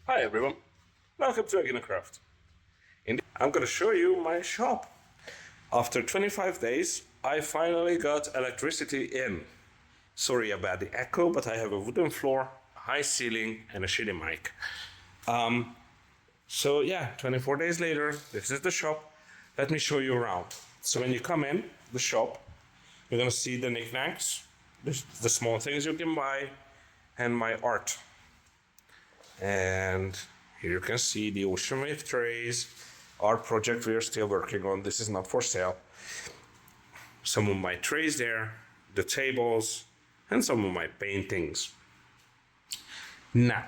Hi everyone, welcome to Craft. I'm gonna show you my shop. After 25 days, I finally got electricity in. Sorry about the echo, but I have a wooden floor, a high ceiling, and a shitty mic. So yeah, 24 days later, this is the shop. Let me show you around. So when you come in the shop, you're gonna see the knickknacks, the small things you can buy, and my art. And here you can see the ocean wave trays, our project we are still working on. This is not for sale. Some of my trays there, the tables, and some of my paintings. Now,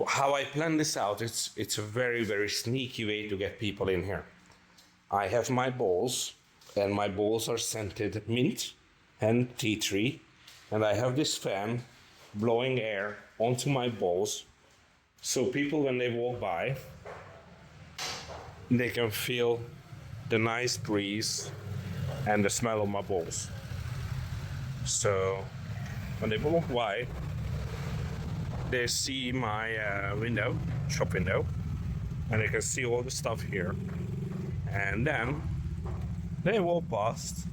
how I plan this out, it's a very sneaky way to get people in here. I have my bowls, and my bowls are scented mint and tea tree, and I have this fan blowing air onto my bowls, so people when they walk by, they can feel the nice breeze and the smell of my bowls. So when they walk by, they see my shop window, and they can see all the stuff here. And then they walk past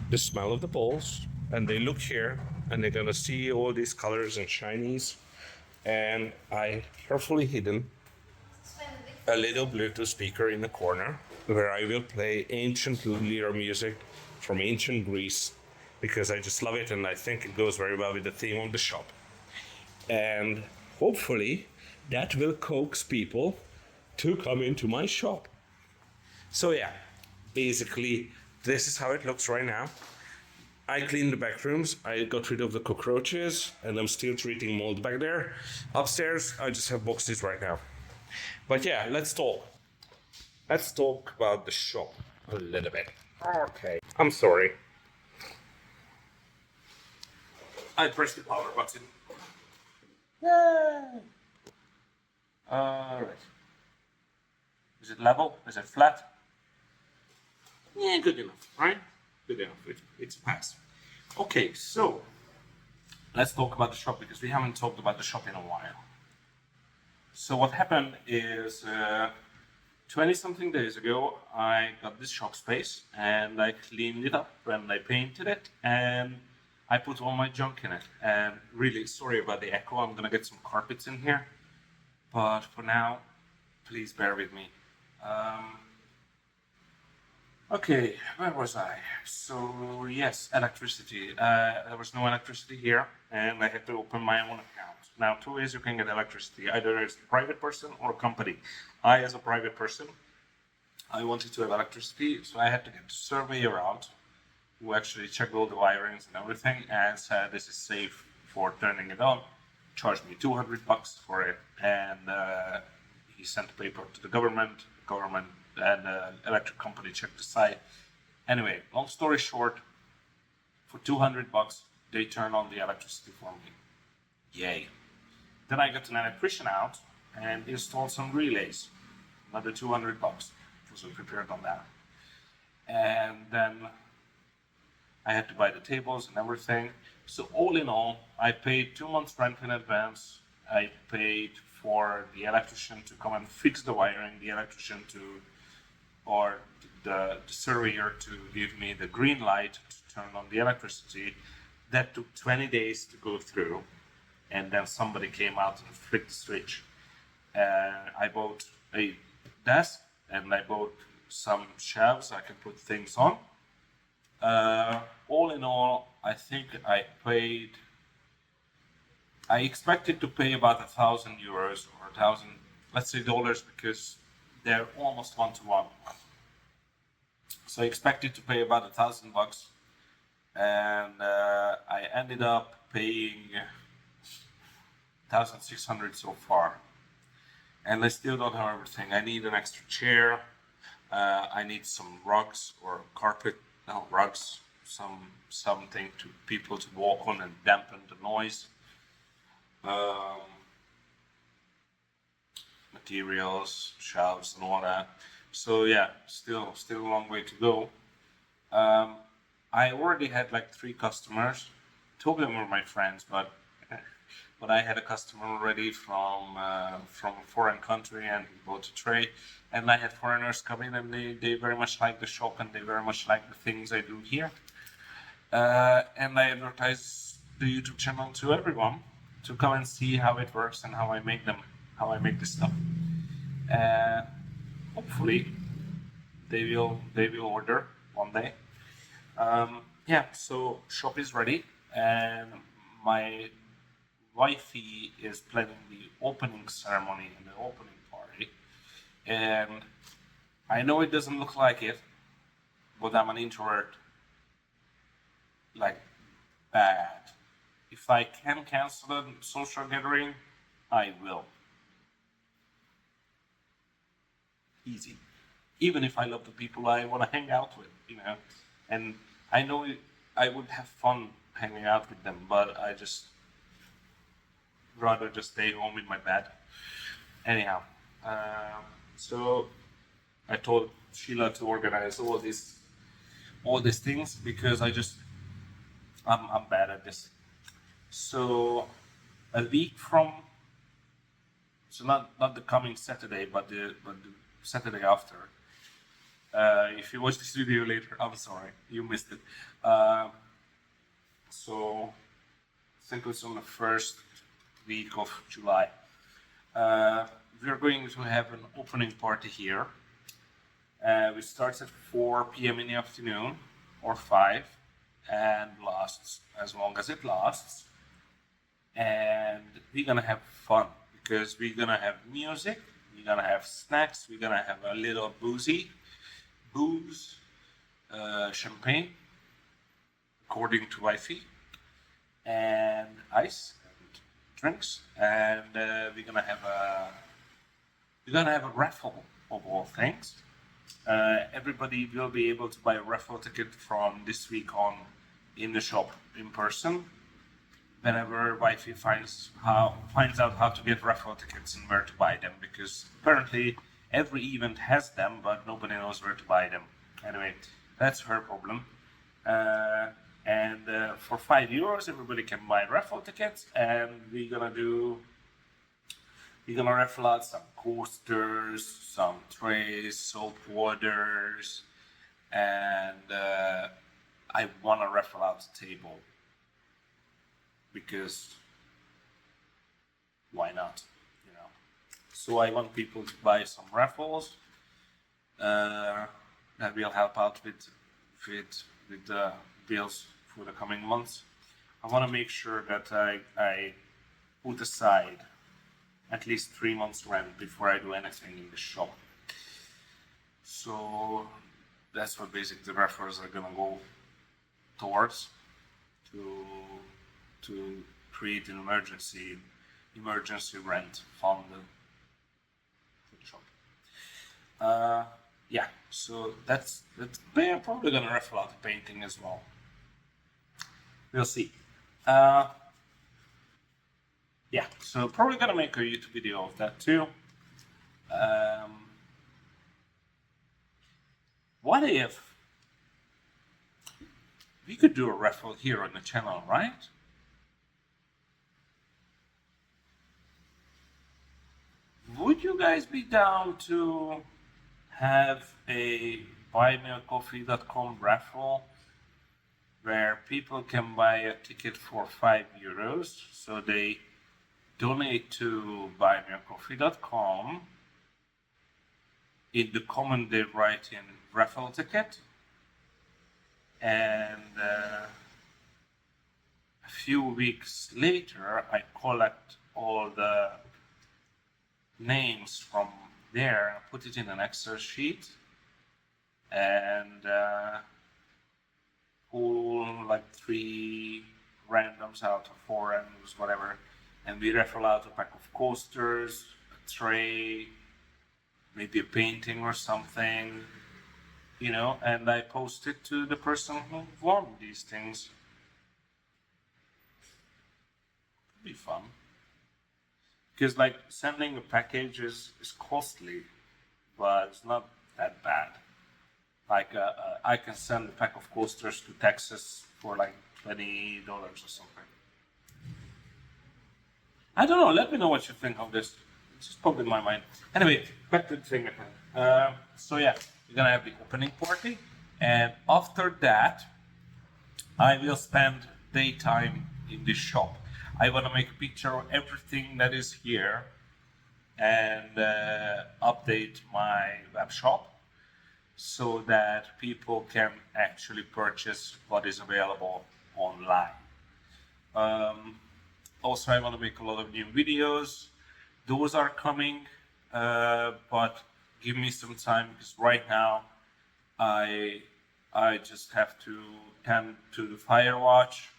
the smell of the bowls, and they look here, and they're gonna see all these colors and shinies. And I carefully hidden a little Bluetooth speaker in the corner where I will play ancient lyre music from ancient Greece because I just love it and I think it goes very well with the theme of the shop. And hopefully that will coax people to come into my shop. So yeah, basically this is how it looks right now. I cleaned the back rooms, I got rid of the cockroaches, and I'm still treating mold back there. Upstairs, I just have boxes right now. But yeah, let's talk. Let's talk about the shop a little bit. Okay. I'm sorry. I pressed the power button. Yay! Alright. Is it level? Is it flat? Yeah, good enough, right? Good enough. It's a pass. Okay, so let's talk about the shop because we haven't talked about the shop in a while. So what happened is 20 something days ago, I got this shop space and I cleaned it up and I painted it and I put all my junk in it. And really sorry about the echo. I'm gonna get some carpets in here, but for now, please bear with me. Okay, where was I? So yes, electricity. There was no electricity here, and I had to open my own account. Now, two ways you can get electricity: either as a private person or a company. I, as a private person, I wanted to have electricity, so I had to get a surveyor out who actually checked all the wirings and everything, and said this is safe for turning it on. Charged me $200 for it, and he sent the paper to the government. Government and electric company checked the site. Anyway, long story short, for $200 they turned on the electricity for me. Yay. Then I got an electrician out and installed some relays. Another $200. Wasn't prepared on that. And then I had to buy the tables and everything. So all in all, I paid 2 months rent in advance. I paid for the electrician to come and fix the wiring, the electrician to, or the surveyor to give me the green light to turn on the electricity. That took 20 days to go through, and then somebody came out and flicked the switch. I bought a desk and I bought some shelves I can put things on. All in all, I think I expected to pay about €1,000 or 1,000, let's say dollars, because they're almost one to one. So I expected to pay about $1,000, and I ended up paying 1,600 so far. And I still don't have everything. I need an extra chair. I need some rugs or carpet, no rugs, something to people to walk on and dampen the noise. Materials, shelves, and all that. So yeah, still a long way to go. I already had like 3 customers. 2 of them were my friends, but but I had a customer already from a foreign country, and he bought a tray. And I had foreigners come in, and they very much like the shop, and they very much like the things I do here. And I advertise the YouTube channel to everyone to come and see how it works and how I make them, how I make this stuff. Uh, Hopefully, they will order one day. Yeah, so shop is ready, and my wifey is planning the opening ceremony and the opening party. And I know it doesn't look like it, but I'm an introvert, like bad. If I can cancel a social gathering, I will. Easy. Even if I love the people I want to hang out with, And I know I would have fun hanging out with them, but I just rather just stay home in my bed. Anyhow, so I told Sheila to organize all these things because I'm bad at this. So a week from, so not the coming Saturday, but the Saturday after. If you watch this video later, I'm sorry, you missed it. So I think it's on the first week of July. We're going to have an opening party here. We start at 4 p.m. in the afternoon or 5 and lasts as long as it lasts. And we're gonna have fun because we're gonna have music, we're gonna have snacks, we're gonna have a little booze, champagne, according to wifey, and ice and drinks, and we're gonna have a raffle of all things. Everybody will be able to buy a raffle ticket from this week on in the shop in person. Whenever wifey finds out how to get raffle tickets and where to buy them, because apparently every event has them, but nobody knows where to buy them. Anyway, that's her problem. And for €5, everybody can buy raffle tickets, and we're gonna raffle out some coasters, some trays, soap waters, and I wanna raffle out a table because why not? So I want people to buy some raffles that will help out with the bills for the coming months. I want to make sure that I put aside at least 3 months rent before I do anything in the shop. So that's what basically the raffles are gonna go towards, to create an emergency rent fund for the shop. Yeah, so that's I'm probably gonna raffle out the painting as well. We'll see. Yeah, so probably gonna make a YouTube video of that too. What if we could do a raffle here on the channel, right? Would you guys be down to have a buymeacoffee.com raffle where people can buy a ticket for €5, so they donate to buymeacoffee.com. In the comment they write in raffle ticket, and a few weeks later I collect all the names from there and put it in an Excel sheet and pull like 3 randoms out of 4 randoms, whatever, and we raffle out a pack of coasters, a tray, maybe a painting or something, and I post it to the person who won these things. Could be fun. Because like sending a package is costly, but it's not that bad. Like I can send a pack of coasters to Texas for like $20 or something. I don't know. Let me know what you think of this. It's just popped in my mind. Anyway, back to the thing at hand. So yeah, we're gonna have the opening party, and after that, I will spend daytime in the shop. I want to make a picture of everything that is here and update my web shop so that people can actually purchase what is available online. Um, Also, I want to make a lot of new videos. Those are coming, but give me some time because right now I I just have to tend to the fire watch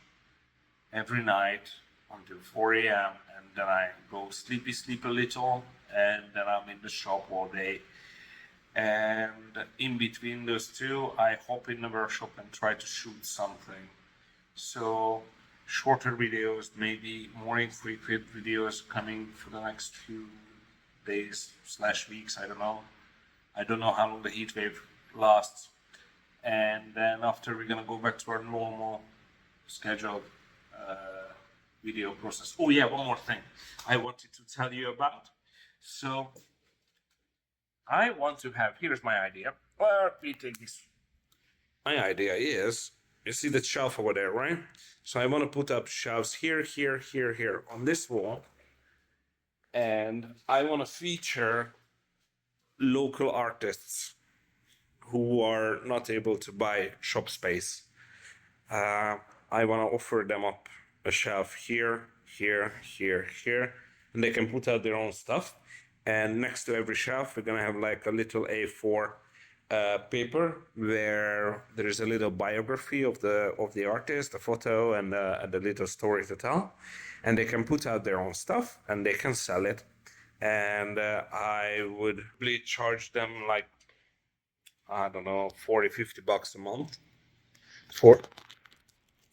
every night until 4 a.m. and then I go sleep a little, and then I'm in the shop all day. And in between those two, I hop in the workshop and try to shoot something. So shorter videos, maybe more infrequent videos coming for the next few days slash weeks. I don't know. I don't know how long the heat wave lasts. And then after we're gonna go back to our normal scheduled video process. Oh yeah, one more thing I wanted to tell you about. So I want to have. Here's my idea. Let me take this. My idea is, you see that shelf over there, right? So I want to put up shelves here, here, here, here on this wall. And I want to feature local artists who are not able to buy shop space. I want to offer them up a shelf here, here, here, here, and they can put out their own stuff. And next to every shelf, we're gonna have like a little A4 paper where there is a little biography of the artist, a photo, and a little story to tell. And they can put out their own stuff and they can sell it. And I would really charge them like, I don't know, 40, $50 a month for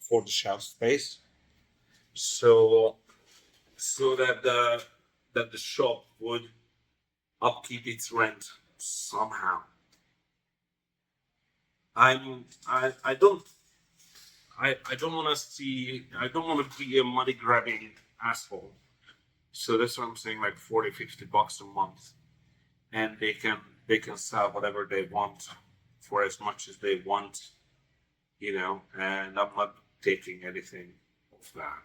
the shelf space. So that the shop would upkeep its rent somehow. I don't want to be a money grabbing asshole. So that's what I'm saying, like 40, $50 a month, and they can sell whatever they want for as much as they want, and I'm not taking anything of that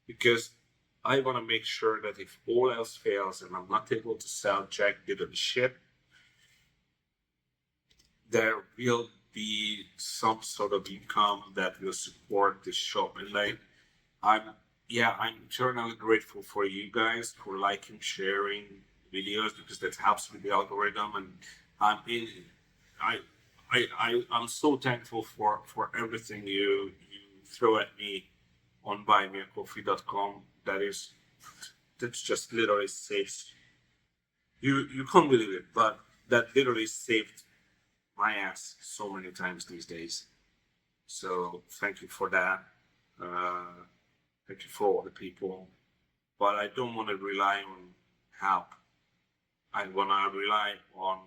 because I want to make sure that if all else fails and I'm not able to sell jack diddly shit, there will be some sort of income that will support the shop. And I'm eternally grateful for you guys for liking, sharing videos because that helps with the algorithm. And I'm so thankful for everything you throw at me on buymeacoffee.com. That's just literally saves you can't believe it, but that literally saved my ass so many times these days. So thank you for that. Thank you for all the people. But I don't want to rely on help. I want to rely on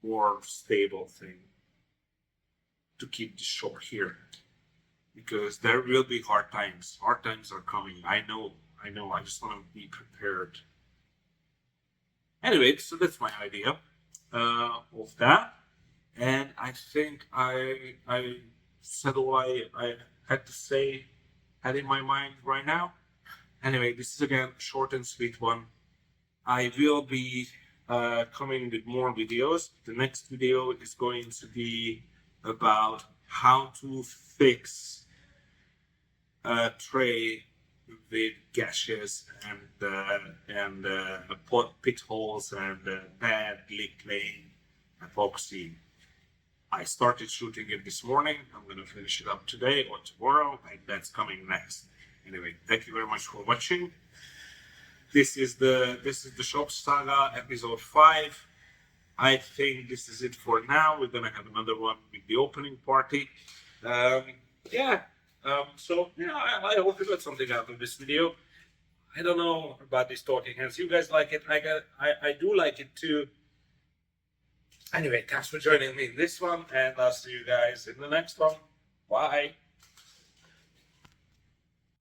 more stable thing to keep the shop here. Because there will be hard times. Hard times are coming. I know. I just want to be prepared. Anyway, so that's my idea of that. And I think I said all I had to say, had in my mind right now. Anyway, this is again a short and sweet one. I will be coming with more videos. The next video is going to be about how to fix a tray with gashes and pit holes and bad leak lane epoxy. I started shooting it this morning. I'm gonna finish it up today or tomorrow, and that's coming next. Anyway, thank you very much for watching. This is the Shop Saga episode 5. I think this is it for now. We're gonna have another one with the opening party. I hope you got something out of this video. I don't know about these talking heads. You guys like it? I do like it too. Anyway, thanks for joining me in this one, and I'll see you guys in the next one. Bye.